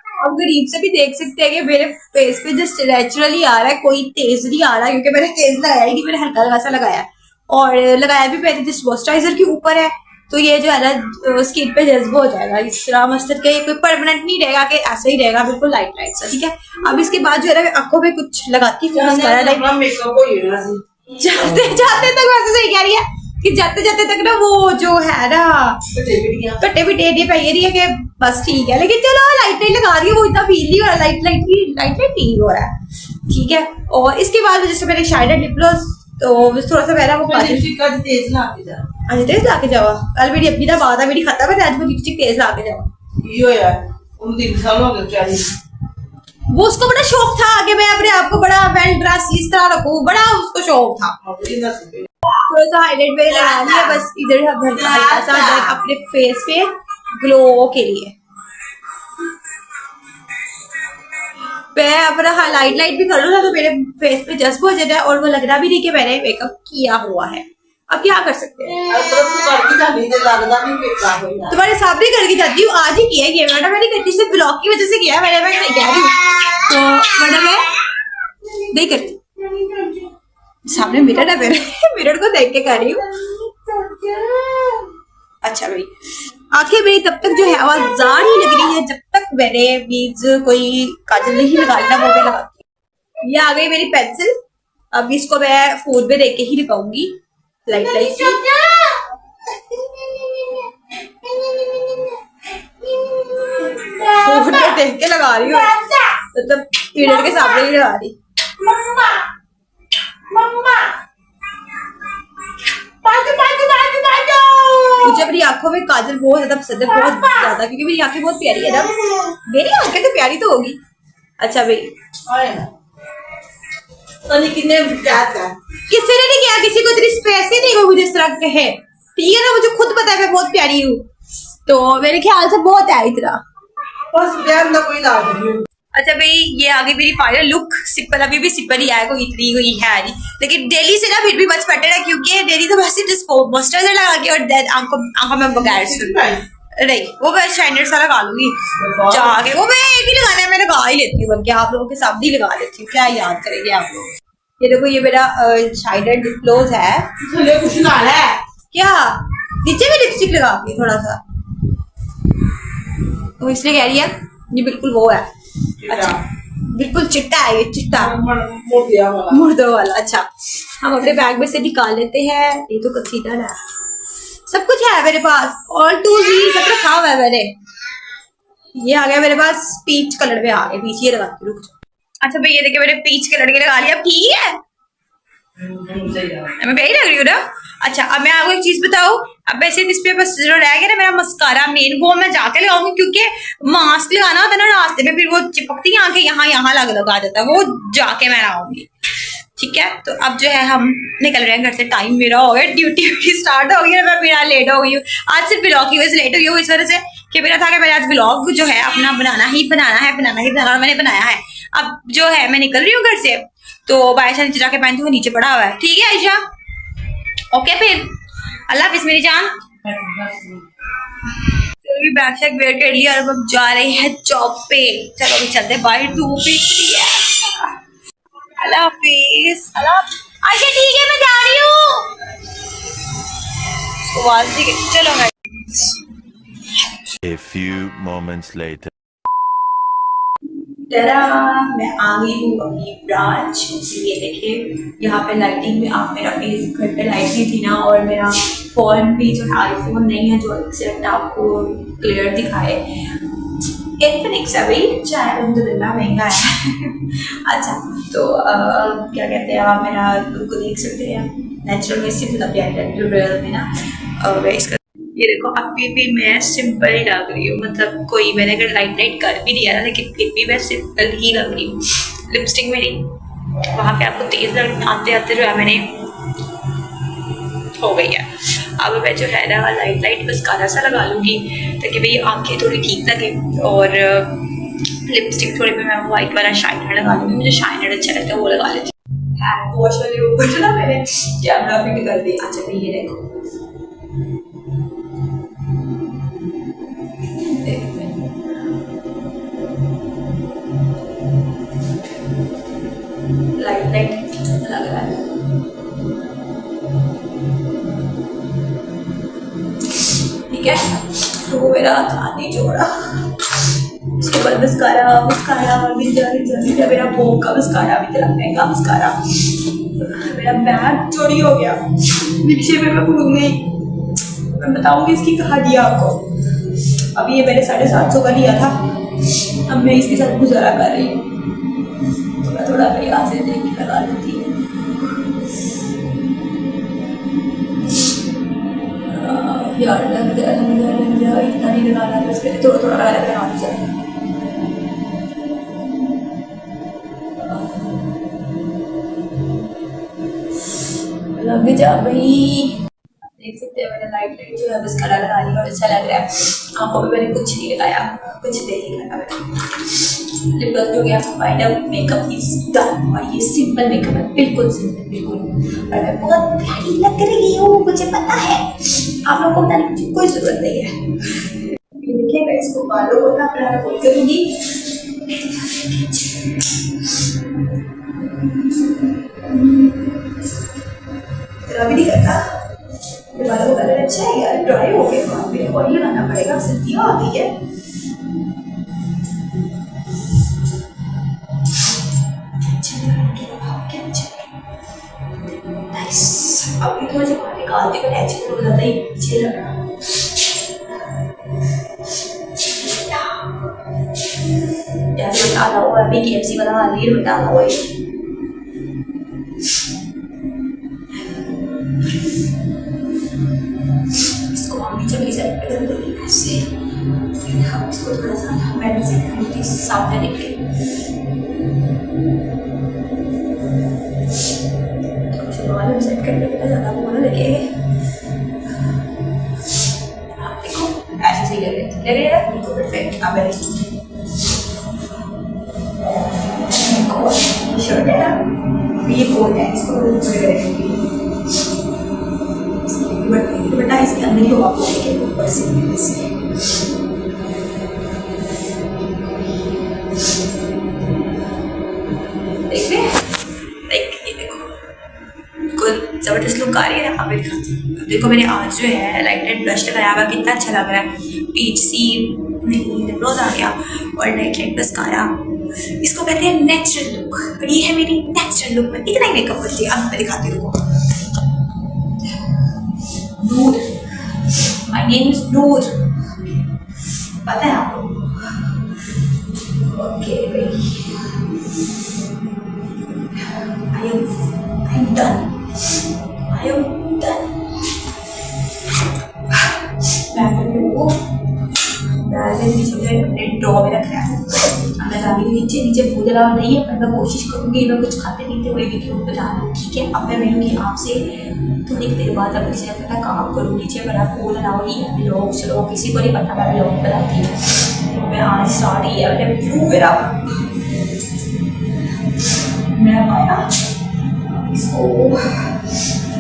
और गरीब से भी देख सकते हैं कि मेरे फेस पे जस्ट नेचुरली आ रहा है, कोई तेज नहीं आ रहा, क्योंकि मैंने तेज लगाया ही नहीं, मैंने हल्का हल्का सा लगाया है। और लगाया भी मैंने जस्ट मॉइस्चराइजर के ऊपर है, तो ये जो है ना स्किन पे जज्ब हो जाएगा इस तरह मस्टर्ड का। ये कोई परमानेंट नहीं रहेगा कि ऐसा ही रहेगा, बिल्कुल लाइट लाइट सा, ठीक है। अब इसके बाद जो है ना आंखों में कुछ लगाती हूँ, जाते जाते तक वैसे सही कह रही है कि जाते जाते तक ना वो जो है ना कट्टे पिटे पे ये रही है कि बस ठीक है, लेकिन चलो लाइट लाइट लगा रही है, वो इतना फील नहीं हो रहा, लाइट लाइट फील हो रहा है, ठीक है। और इसके बाद जैसे मैंने शाइनर लिप ग्लॉस, तो थोड़ा सा मेरा वो तेज ला के जा, आज तेज ला के जावा, कल मेरी अपनी ना बात है मेरी खत्म है, आज मैं लिपस्टिक तेज ला के जावा। यो यार उन 3 साल हो गए प्यारी, वो उसको बड़ा शौक था कि मैं अपने आप को बड़ा वेल ड्रेस इस तरह रखूं, बड़ा उसको शौक था। थोड़ा सा हाईलाइट मैंने लगा लिया बस इधर हल्का सा अपने फेस पे ग्लो के लिए। मैं अपना हाईलाइट लाइट भी कर लूँ ना तो मेरे फेस पे जज्ब हो जाता है, और वो लगना भी नहीं कि मैंने मेकअप किया हुआ है। अब क्या कर सकते हैं, तुम्हारे सामने करके जाती हूँ, आज ही किया है वरना मैं नहीं करती, सिर्फ ब्लॉग की वजह से किया है, मैंने मैं सही कह रही हूँ, तो वरना मैं नहीं करती। सामने मिरर है मेरे, मिरर को देख के कर रही हूँ। अच्छा भाई आंखें मेरी तब तक जो है आवाज़ ही लग रही है जब तक मैंने मीन्स कोई काजल नहीं लगा लेना, वो भी लगाती हूँ। ये आ गई मेरी पेंसिल, अब इसको मैं फोन में देख के ही लगाऊंगी लाइट लाइट सी। फोन में देख के लगा रही हूँ, मतलब मिरर के सामने ही लगा रही। मुझे अपनी आंखों में काजल बहुत ज्यादा पसंद है, बहुत ज्यादा, क्योंकि मेरी आंखें बहुत प्यारी है ना, मेरी आंखें तो प्यारी तो होगी। अच्छा भाई किसी ने नहीं किया, किसी को इतनी स्पेस ही नहीं हो मुझे इस तरह कहे, ठीक है ना, मुझे खुद पता है मैं बहुत प्यारी हूँ, तो मेरे ख्याल से बहुत है इतना, बस प्यार ना कोई इलाज नहीं। अच्छा भाई ये आगे मेरी फाइनल लुक, सिंपल अभी भी सिंपल ही आएगा, इतनी कोई है नहीं, लेकिन डेली से ना फिर भी मच बेटर है, क्योंकि डेली तो बस मॉइस्चराइजर लगा के और देन आंखों में बगैर नहीं वो मैं शाइनर सा लगा लूंगी जाके, वो मैं एक ही लगाना है, मैं लगा ही लेती हूँ, बल्कि आप लोगों के सामने ही लगा लेती हूँ, क्या याद करेंगे आप लोग। ये देखो ये मेरा शाइनर लिप ग्लॉस है, कुछ ना है क्या नीचे भी लिपस्टिक लगा दी थोड़ा सा, तो इसलिए कह रही है ये बिल्कुल वो है, अच्छा बिल्कुल चिट्टा है, ये चिट्टा मुर्दों वाला। अच्छा हम अपने बैग में से निकाल लेते हैं, ये तो कंसीलर है, सब कुछ है मेरे पास, ऑल टूल्स ही सब रखा हुआ है मैंने। ये आ गया मेरे पास पीच कलर में, आ गया पीच, ये लगाती रुक जाओ। अच्छा भाई ये देखिए मैंने पीच कलर के लगा लिया, ठीक है मैं यही लग रही हूँ ना। अच्छा अब मैं आपको एक चीज बताऊँ, अब वैसे इस पे बस जो रह गया ना मेरा मस्कारा मेन, वो मैं जाके लगाऊंगी, क्योंकि मास्क लगाना होता है ना रास्ते में, फिर वो चिपकती है आंखें यहाँ लगा देता है, वो जाके मैं लगाऊंगी, ठीक है। तो अब जो है हम निकल रहे हैं घर से, टाइम मेरा हो गया, ड्यूटी स्टार्ट हो गई, मैं मेरा लेट हो गई हूँ आज, सिर्फ ब्लॉग की वजह से लेट हुई हूँ, इस वजह से कि मेरा था कि मैंने आज ब्लॉग जो है अपना बनाना है, मैंने बनाया है। अब जो है मैं निकल रही हूँ घर से, तो बायशा नीचे जाके पहनती हूँ, नीचे पड़ा हुआ है। ठीक है आयशा, ओके फिर अल्लाह हाफिज मेरी जान। चलो भी बैग शैग वेयर कर लिया और अब हम जा रहे हैं जॉब पे। चलो अभी चलते हैं, बाहर धूप इतनी है। अल्लाह हाफिज। अच्छा ठीक है मैं जा रही हूँ। उसको आवाज दी गई। चलो मैं A few moments later. डरा मैं आ गई हूँ अपनी ब्रांच। ये देखिए यहाँ पे लाइटिंग में, आप मेरा फेस घर पे लाइट नहीं थी ना, और मेरा फोन भी जो है आईफोन नहीं है जो एग्जैक्ट आपको क्लियर दिखाए। इन्फिनिक्स है भाई, चाहे अलहमदुलिल्लाह महंगा है। अच्छा तो क्या कहते हैं, आप मेरा लुक को देख सकते हैं। नेचुरल में सिर्फ रियल में ना इसका ये देखो, अभी भी मैं सिंपल ही लग रही हूँ। मतलब कोई मैंने अगर लाइट कर भी दिया ना, लेकिन फिर भी मैं सिंपल ही लग रही हूँ। लिपस्टिक मेरी वहाँ पे आपको तेज लग आते आते जो है मैंने हो गई है। अब मैं जो है ना लाइट मस्कारा सा लगा लूँगी ताकि भाई आंखें थोड़ी ठीक लगे, और लिपस्टिक थोड़ी मैं वाइट वाला शाइनर लगा लूँगी। मुझे शाइनर अच्छा लगता है, वो लगा लेती हूँ। हैंड वॉश वाले ऊपर ना मैंने कैमरा फिट कर दिया। अच्छा भाई ये देखो, लाइट लग रहा है। ठीक है, तो मेरा हाथ नहीं जोड़ा। उसके बाद मस्कारा गिर मेरा बोम का मस्कारा भी, तेरा महंगा मस्कारा। मेरा बैग चोरी हो गया रिक्शे में, मैं भूल गई। मैं बताऊंगी इसकी कहानी आपको। अभी ये मैंने 750 का लिया था, अब मैं इसके साथ गुजारा कर रही हूँ। थोड़ा मैं यहाँ से देख के लगा लेती हूँ। यार लग जा इतना नहीं लगाना, बस पहले थोड़ा लगा लेते हैं हाथ से। लग जा भाई, देख सकते हैं मैंने लाइट जो है बस कलर लगा लिया और अच्छा लग रहा है। आंखों में मैंने कुछ नहीं लगाया, कुछ नहीं लगाया। लिप ग्लॉस हो गया, फाइनल मेकअप इज डन। और ये सिंपल मेकअप है, बिल्कुल सिंपल, बिल्कुल। और मैं बहुत प्यारी लग रही हूँ, मुझे पता है। आप लोगों को बताने की कोई जरूरत नहीं है। ये देखिए मैं इसको बालों को ना अपना बोल करूँगी। तेरा भी नहीं करता, बालों का कलर अच्छा है यार, ड्राई हो गए। मेरे को ऑयल लगाना पड़ेगा, सर्दियाँ आ गई है। अभी थोड़े से बाल निकालते हुए नेचुरल हो जाता है, पीछे लग रहा। जैसे बता हुआ अभी KFC वाला हाल बता हुआ है। इसको हम नीचे वाली साइड पे कर देंगे ऐसे। हम इसको थोड़ा सा मैंने सेट कर दी सामने देख के। बाल सेट करने के लिए ज़्यादा बोलने लगे। देखो ऐसे सही लग रहा है, बिल्कुल परफेक्ट। अब शर्ट है ना, ये कोट है, इसको दुपट्टा इसके अंदर ही होगा, कोट के ऊपर से। जबरदस्त लुक आ रही है ना। आप दिखाती हूँ, देखो मैंने आज जो है लाइटेड ब्लश लगाया हुआ, कितना अच्छा लग रहा है। पीच सी नहीं लिपग्लॉस आ गया और लाइटेड मस्कारा, इसको कहते हैं नेचुरल लुक। और ये है मेरी नेचुरल लुक। मैं इतना ही मेकअप करती हूँ। अब मैं दिखाती हूँ, नूर, माय नेम इज नूर, पता है आपको? ओके भाई, आई एम डन। ड्रॉ में रख रहा है। मैं जा रही नीचे नीचे फूल अलाउ नहीं है, पर मैं कोशिश करूँगी मैं कुछ खाते पीते हुए वीडियो बना लूँ। ठीक है, अब मैं मिलूँगी आपसे थोड़ी देर बाद। अब किसी अपना काम करूँ नीचे, मेरा फूल अलाउ नहीं है। लोग चलो किसी को नहीं पता, मैं लोग बताती हूँ। मैं आज स्टार्ट ही है, मैंने व्यू मेरा मैं पाया इसको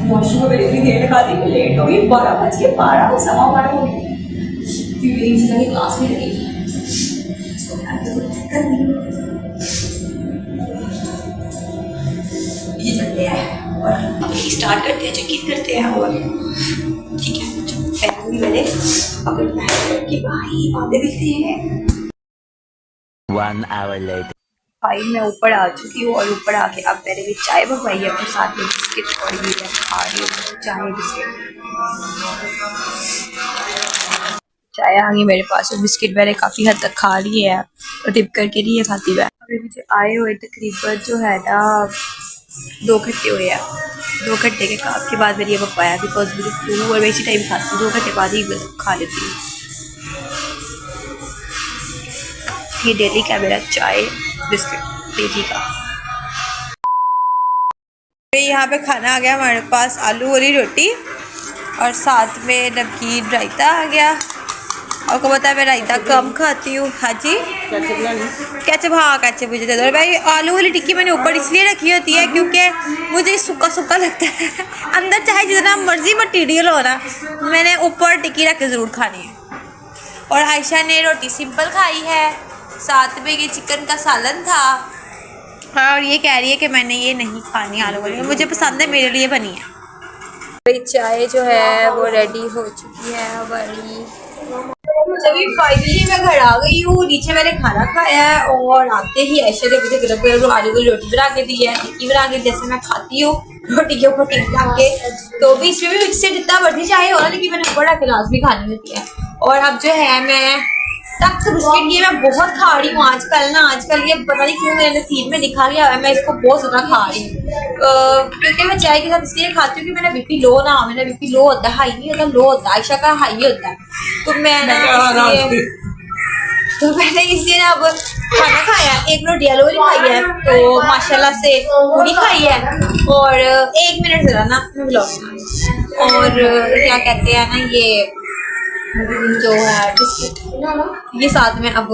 वॉशरूम में इतनी देर लगा दी कि लेट हो गई 12:12 12:15 हो गई। फिर मेरी इंजीनियरिंग की क्लास में लगी इसको करनी ये चलते हैं और अभी स्टार्ट करते हैं, चेक करते हैं और ठीक है पैर भी मेरे पकड़ के भाई बातें मिलते हैं। 1 hour later. भाई मैं ऊपर आ चुकी हूँ और ऊपर आके अब मैंने भी चाय बनवाई है और साथ में बिस्किट और ये मैं खा रही हूँ चाय बिस्किट। चाय आ गई मेरे पास और बिस्किट मैंने काफ़ी हद तक खा ली है और टिप करके लिए खाती है। अभी मुझे आए हुए तकरीबन जो है ना 2 घंटे हुए हैं। 2 घंटे के काम के बाद मैंने ये पपाया बिकॉज मुझे फ्लू और वैसी टाइम खाती हूँ 2 घंटे बाद ही खा लेती हूँ। ये डेली का मेरा चाय बिस्किट डेली का। यहाँ पे खाना आ गया हमारे पास, आलू वाली रोटी और साथ में नमकीन रायता आ गया। आपको पता है मैं रायता कम खाती हूँ। हाँ जी कैचअप, हाँ कैचअप मुझे दे दो भाई। आलू वाली टिक्की मैंने ऊपर इसलिए रखी होती है क्योंकि मुझे सूखा सूखा लगता है। अंदर चाहे जितना मर्जी मटीरियल हो ना, मैंने ऊपर टिक्की रख के ज़रूर खानी है। और आयशा ने रोटी सिंपल खाई है, साथ में ये चिकन का सालन था और ये कह रही है कि मैंने ये नहीं खानी आलू वाली, मुझे पसंद है, मेरे लिए बनी है। भाई चाय जो है वो रेडी हो चुकी है हमारी। अभी फाइनली मैं घर आ गई हूँ। नीचे मैंने खाना खाया है और आते ही ऐशा ने मुझे गरम गरम आलू की रोटी बना के दी है, टिक्की बना के, जैसे मैं खाती हूँ रोटी के ऊपर टिक्की डाल के। तो भी इसमें भी मुझसे जितना मर्जी चाहे हो ना, लेकिन मैंने ऊपर डाल के लाजमी खानी होती है। और अब जो है मैं तख्त बिस्किट ये मैं बहुत खा रही हूँ आजकल ये पता नहीं क्यों मेरे नसीब में लिखा गया है, मैं इसको बहुत ज़्यादा खा रही हूँ। क्योंकि मैं चाय के साथ इसलिए खाती हूँ कि मेरा बीपी लो ना, मेरा बीपी लो होता है, हाई नहीं होता, लो होता है। आयशा का हाई होता है। तो मैंने इसलिए ना अब खाना खाया, एक रोटी आलू वाली खाई है तो माशाल्लाह से पूरी खाई है। और 1 मिनट जरा ना मैं ब्लॉग और क्या कहते हैं ना, ये जो है बिस्किट ये साथ में अब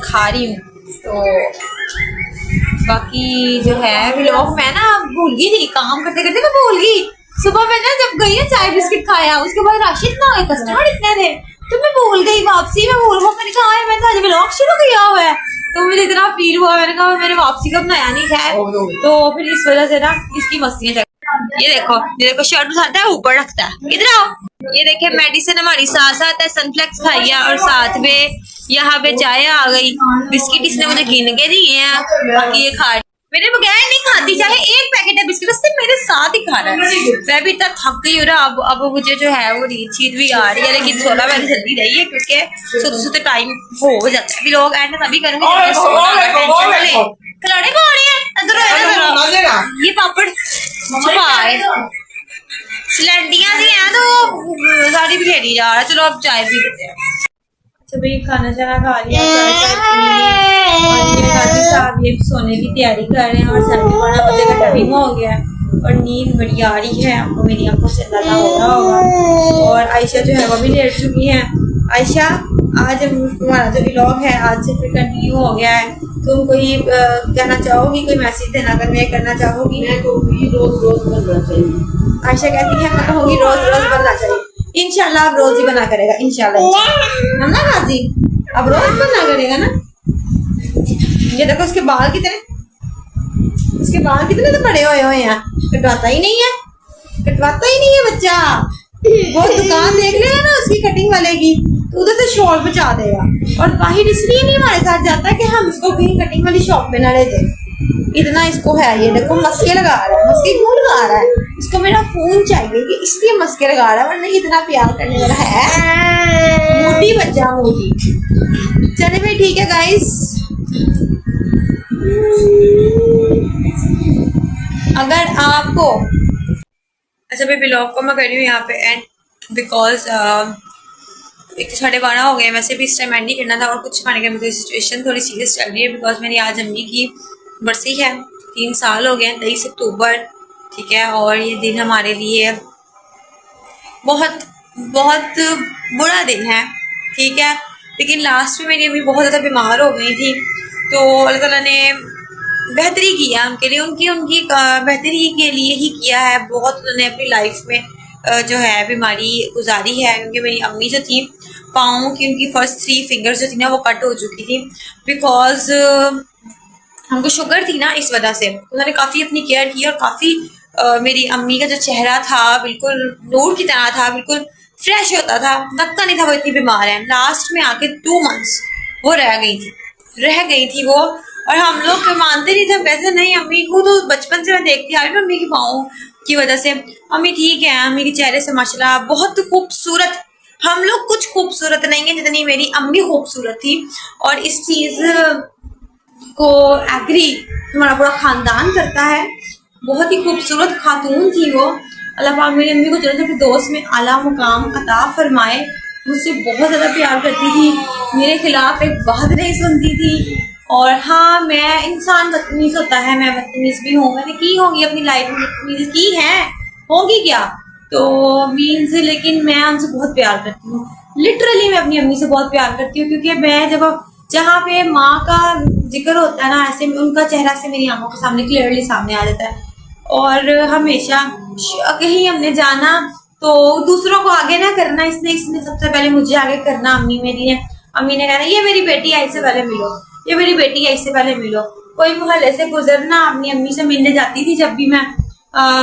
खा रही हूँ। तो बाकी जो है व्लॉग मैं ना भूल गई थी, काम करते करते मैं भूल गई। सुबह में ना जब गई है चाय बिस्किट खाया, उसके बाद राशिद ना आए, कस्टमर इतने थे तो मैं भूल गई, वापसी में भूल गई। मैंने कहा मैं तो आज व्लॉग शुरू किया हुआ है, तो मुझे इतना फील हुआ, मैंने कहा मैंने वापसी का बनाया नहीं है। तो फिर इस वजह से ना इसकी मस्तियाँ। ये देखो शर्ट उठाता है ऊपर रखता है, इधर आओ। ये देखे मेडिसिन हमारी साथ साथ है, सनफ्लेक्स खाई है और साथ में यहाँ पे चाय आ गई। बिस्किट इसने मुझे गिन के दिए हैं, बाकी ये खा मेरे बगैर नहीं खाती, चाहे एक पैकेट है बिस्किट उससे मेरे साथ ही खाना है। मैं भी इतना थक गई हूँ ना, अब मुझे जो है वो नींद भी आ रही है, लेकिन सोना मैंने जल्दी रही है क्योंकि सोते टाइम हो जाता है। लोग एंड तभी करूँगी खिलाड़ी पानी है। ये पापड़ छुपाए सिलेंडियां दी हैं तो सारी बिखेरी जा रहा है। चलो अब चाय पी लेते हैं। अच्छा भाई खाना चाना खा लिया, चाय पी और ये गाजी साहब ये सोने की तैयारी कर रहे हैं और 12:30 बजे का टाइम हो गया और नींद बड़ी आ रही है, आपको मेरी आंखों से अंदाजा हो रहा होगा। और आयशा जो है वो भी लेट चुकी है। आयशा आज तुम्हारा जो व्लॉग है आज से फिर कंटिन्यू हो गया है, तुम कोई कहना चाहोगी, कोई मैसेज देना कन्वे करना चाहोगी? मैं कहूँगी रोज बनना चाहिए। आयशा कहती है मैं कहूँगी रोज बनना चाहिए। इंशाल्लाह अब रोज ही बना करेगा, इंशाल्लाह है ना गाजी, अब रोज बना करेगा ना। ये देखो उसके बाल कितने तो बड़े हुए हैं, कटवाता ही नहीं है बच्चा। वो दुकान देख लेगा ना उसकी कटिंग वाले की तो उधर से शॉप बचा देगा। और बाहर इसलिए नहीं हमारे साथ जाता कि हम इसको कहीं कटिंग वाली शॉप में ना ले जाए, इतना इसको है। ये देखो मस्के लगा रहा है, मस्के क्यों लगा रहा है? इसको मेरा फोन चाहिए कि इसलिए मस्के लगा रहा है, वरना इतना प्यार करने वाला है। मोटी बच्चा मोटी। चले भाई ठीक है गाइस, अगर आपको अच्छा भाई ब्लॉग को मैं कर रही हूँ यहाँ पे एंड बिकॉज 12:30 हो गए। वैसे भी इस टाइम एंड नहीं करना था और कुछ खाने के मुझे सिचुएशन थोड़ी सीरियस चल रही है बिकॉज मेरी आज अम्मी की बरसी है, 3 साल हो गए, 23 अक्टूबर, ठीक है। और ये दिन हमारे लिए बहुत बहुत बुरा दिन है, ठीक है। लेकिन लास्ट में मेरी अम्मी बहुत ज़्यादा बीमार हो गई थी, तो अल्लाह ताला ने बेहतरी किया उनके लिए, उनकी बेहतरी के लिए ही किया है। बहुत उन्होंने अपनी लाइफ में जो है बीमारी गुजारी है, क्योंकि मेरी अम्मी जो थी पाँव की उनकी फर्स्ट 3 फिंगर्स जो थी ना वो कट हो चुकी थी, बिकॉज हमको शुगर थी ना, इस वजह से उन्होंने काफ़ी अपनी केयर की और काफ़ी मेरी अम्मी का जो चेहरा था बिल्कुल नूर की तरह था, बिल्कुल फ्रेश होता था, लगता नहीं था वो इतनी बीमार है। लास्ट में आके 2 मंथ्स वो रह गई थी वो। और हम लोग मानते नहीं थे, कहते नहीं अम्मी को तो बचपन से मैं देखती आ रही हूँ, अम्मी की पाँव की वजह से अम्मी ठीक है, अम्मी के चेहरे से माशाल्लाह बहुत खूबसूरत। हम लोग कुछ खूबसूरत नहीं है जितनी मेरी अम्मी खूबसूरत थी, और इस चीज को एग्री हमारा पूरा खानदान करता है। बहुत ही खूबसूरत खातून थी वो। अल्लाह पाक मेरी अम्मी को जन्नत के दोस्त में आला मुकाम अता फरमाए। मुझसे बहुत ज़्यादा प्यार करती थी, मेरे खिलाफ एक बात नहीं सुनती थी। और हाँ, मैं इंसान बदतमीज़ होता है, मैं बदतमीज़ भी हूँ, मैंने की होगी अपनी लाइफ में, बदतमीज़ी की है, होगी क्या तो मीन्स, लेकिन मैं उनसे बहुत प्यार करती हूँ। लिटरली मैं अपनी अम्मी से बहुत प्यार करती हूँ, क्योंकि मैं जब जहाँ पे माँ का जिक्र होता है ना, ऐसे उनका चेहरा से मेरी आंखों के सामने क्लियरली सामने आ जाता है। और हमेशा कहीं हमने जाना तो दूसरों को आगे ना करना, इसने सबसे पहले मुझे आगे करना। अम्मी ने कहना ये मेरी बेटी है, इससे पहले मिलो, ये मेरी बेटी है, इससे पहले मिलो। कोई मोहल्ले से गुजरना, अपनी अम्मी से मिलने जाती थी जब भी मैं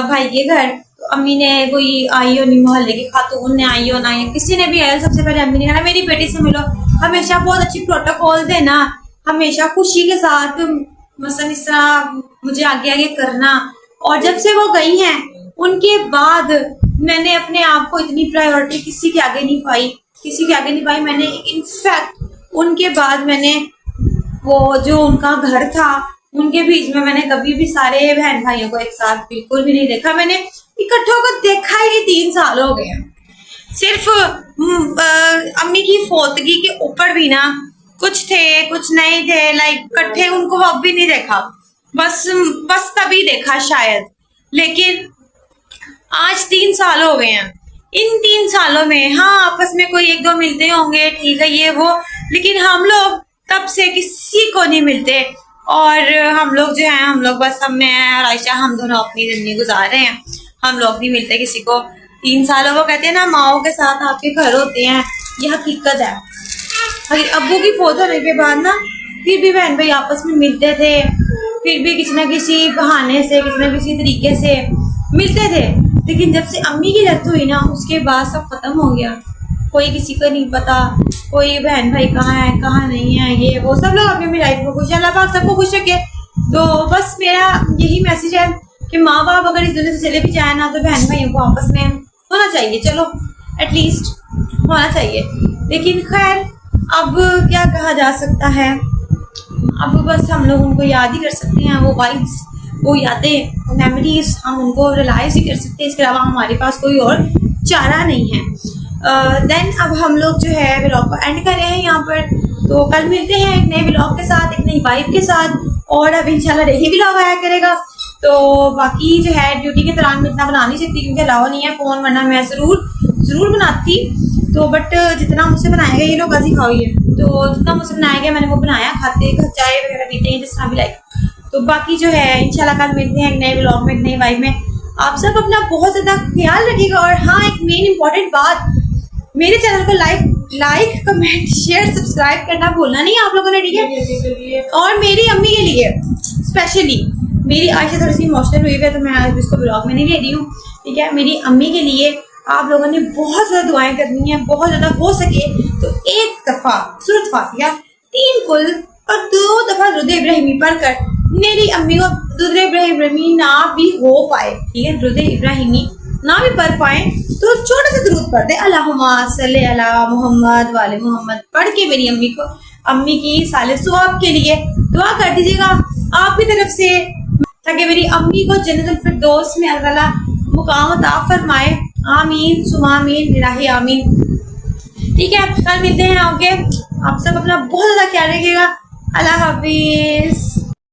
भाई के घर, तो अम्मी ने कोई आई हो नहीं, मोहल्ले की खातून ने आई हो ना, किसी ने भी आया, सबसे पहले अम्मी ने कहना मेरी बेटी से मिलो। हमेशा बहुत अच्छी प्रोटोकॉल देना, हमेशा खुशी के साथ मसलन इस तरह मुझे आगे आगे करना। और जब से वो गई हैं उनके बाद मैंने अपने आप को इतनी प्रायोरिटी किसी के आगे नहीं पाई, मैंने इनफैक्ट उनके बाद मैंने वो जो उनका घर था उनके बीच में मैंने कभी भी सारे बहन भाइयों को एक साथ बिल्कुल भी नहीं देखा। मैंने इकट्ठों को देखा ही 3 साल हो गए। सिर्फ अम्मी की फौतगी के ऊपर भी ना कुछ थे कुछ नहीं थे, लाइक इकट्ठे उनको अब भी नहीं देखा, बस तभी देखा शायद। लेकिन आज 3 साल हो गए हैं। इन 3 सालों में हाँ आपस में कोई 1-2 मिलते होंगे, ठीक है ये वो, लेकिन हम लोग तब से किसी को नहीं मिलते। और हम लोग जो है, हम लोग बस मैं और आयशा, हम दोनों अपनी जिंदगी गुजार रहे हैं, हम लोग नहीं मिलते किसी को। 3 सालों वो कहते हैं ना माओ के साथ आपके घर होते हैं, ये हकीकत है। अब्बू की फौत होने के बाद ना फिर भी बहन भाई आपस में मिलते थे, फिर भी किसी न किसी बहाने से, किसी न किसी तरीके से मिलते थे। लेकिन जब से अम्मी की डेथ हुई ना उसके बाद सब खत्म हो गया, कोई किसी को नहीं पता, कोई बहन भाई कहाँ है कहाँ नहीं है, ये वो सब लोग अपनी लाइफ में खुश है। अल्लाह पाक सबको खुश रखे। तो बस मेरा यही मैसेज है कि माँ बाप अगर इस दुनिया से चले भी जाए ना तो बहन भाइयों को आपस में होना चाहिए, चलो एटलीस्ट होना चाहिए। लेकिन खैर अब क्या कहा जा सकता है, अब बस हम लोग उनको याद ही कर सकते हैं, वो वाइब्स, वो यादें, वो मेमोरीज हम उनको रियलाइज ही कर सकते हैं। इसके अलावा हमारे पास कोई और चारा नहीं है। देन अब हम लोग जो है व्लॉग को एंड कर रहे हैं यहाँ पर। तो कल मिलते हैं एक नए व्लॉग के साथ, एक नई वाइब के साथ, और अब इंशाल्लाह यही व्लॉग आया करेगा। तो बाकी जो है ड्यूटी के दौरान मैं इतना बना नहीं सकती क्योंकि अलावा नहीं है फ़ोन, वरना मैं ज़रूर बनाती। तो बट जितना मुझसे बनाया गया, ये लोग गाजी खाओ, ये तो जितना मुझसे बनाया गया मैंने वो बनाया, खाते चाय वगैरह पीते हैं जिस तरह भी लाइक। तो बाकी जो है इंशाल्लाह कल मिलते हैं एक नए व्लॉग में, एक नई वाइब में। आप सब अपना बहुत ज़्यादा ख्याल रखिएगा। और हाँ, एक मेन इंपॉर्टेंट बात, मेरे चैनल को लाइक कमेंट शेयर सब्सक्राइब करना भूलना नहीं आप लोगों ने, ठीक है। और मेरी अम्मी के लिए स्पेशली, मेरी आयशा थोड़ी सी इमोशनल हुई है तो मैं आज इसको ब्लॉग में नहीं ले रही हूँ, ठीक है। मेरी अम्मी के लिए आप लोगों ने बहुत ज़्यादा दुआएं करनी है, बहुत ज़्यादा हो सके तो 1 दफ़ा सूरत फातिहा, 3 कुल और 2 दफ़ा दुरूद इब्राहिमी पढ़कर मेरी अम्मी को दुरूद इब्राहिमी ना भी हो पाए, ठीक है, दुरूद इब्राहिमी ना भी पढ़ पाए तो छोटे से दुरूद पढ़ दे, अल्लाहुम्मा सल्ली अला मुहम्मद वाले मोहम्मद पढ़ के मेरी अम्मी की साले सवाब के लिए दुआ कर दीजिएगा आप की तरफ से, ताकि मेरी अम्मी को जन्नतुल फिरदौस में अल्लाह ताला मुकाम अता फरमाए। आमीन सुमा आमीन इलाही आमीन। ठीक है, कल मिलते हैं। ओके, आप सब अपना बहुत ज़्यादा ख्याल रखिएगा। अल्लाह हाफिज।